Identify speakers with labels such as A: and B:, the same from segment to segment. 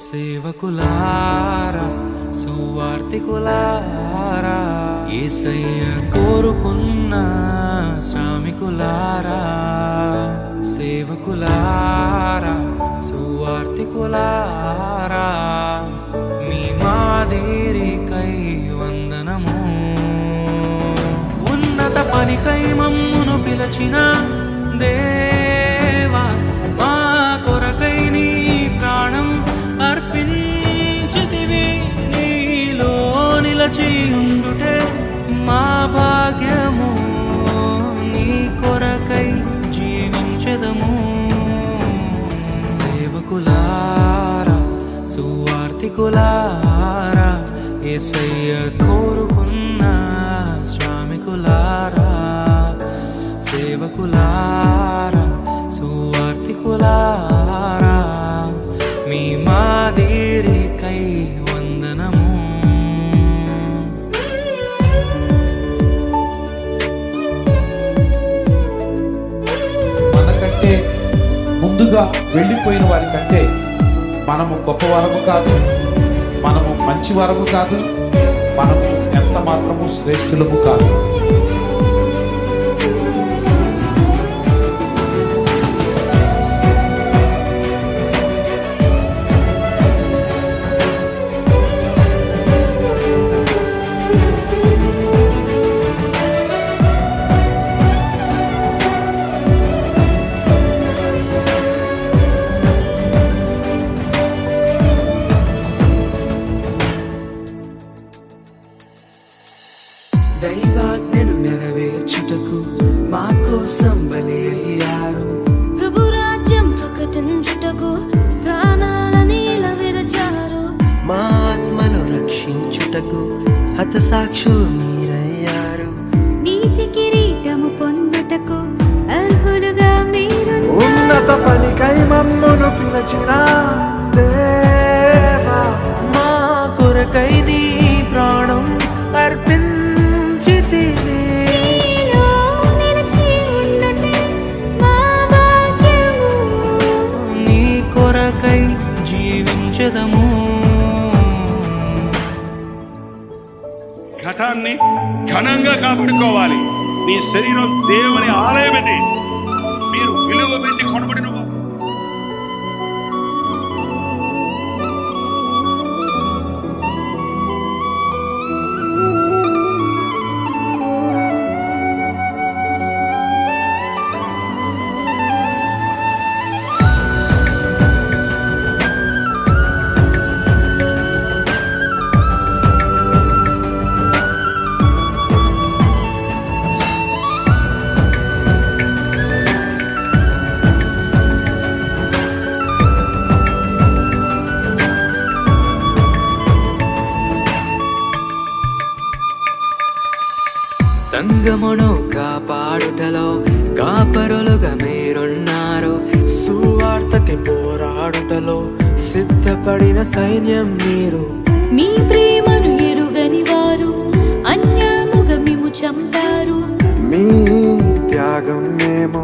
A: సేవకులారా, సువార్తికులారా, యేసయ్య కోరుకున్న శ్రామికులారా. సేవకులారా, సువార్తికులారా, మీ మాదిరికై వందనము. ఉన్నత పనికై మమ్మును పిలచిన దేవా, మా కొరకై నీ ప్రాణం అర్పించితివి. నీలో నిలచి ఉండుటే మా భాగ్యము, నీ కొరకై జీవించెదము. సేవకులారా, సువార్తికులారా, యేసయ్య కోరుకున్న శ్రామికులారా. సేవకులారా, సువార్తికులారా, మీ మాదిరికై వందనము.
B: మనకంటే ముందుగా వెళ్ళిపోయిన వారి కంటే మనము గొప్పవారము కాదు, మనము మంచివారము కాదు, మనము ఎంత మాత్రము శ్రేష్ఠులము కాదు.
A: దైవాజ్ఞను నెరవేర్చుటకు మా కోసం బలి అయ్యారు.
C: ప్రభు రాజ్యం ప్రకటించుటకు ప్రాణాలని విరచారు.
D: మా ఆత్మను రక్షించుటకు హతసాక్షులు మీరయ్యారు.
C: నీతి కిరీటము పొందుటకు అర్హులుగా మీరు.
D: ఉన్నత పనికై మమ్మును పిలచిన దేవా,
A: మా కొరకై నీ ప్రాణం అర్పించితివి.
C: నీలో నిలిచి ఉండుటే మా భాగ్యము,
A: నీ కొరకై జీవించెదము.
E: ఘటాన్ని ఘనంగా కాపాడుకోవాలి. నీ శరీరం దేవుని ఆలయమని మీరు విలువ పెట్టి కొనబడిన
A: సంగమును కాపాడుటలో కాపరులుగా మీరున్నారు. సువార్తకి పోరాడుటలో సిద్ధపడిన సైన్యం మీరు.
C: మీ ప్రేమను ఎరుగని వారు అన్యాయముగా మిమ్ము చంపారు.
D: మీ త్యాగం మేము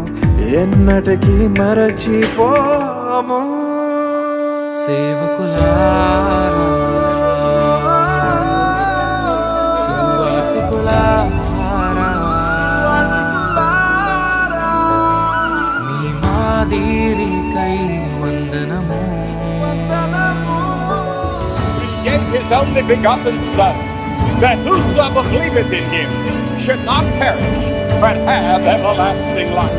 D: ఎన్నటికీ మరచిపోము.
A: సేవకులారా, సువార్తికులారా, మీ మాదిరికై వందనము.
F: He gave his only begotten Son, that whosoever believeth in him should not perish, but have everlasting life.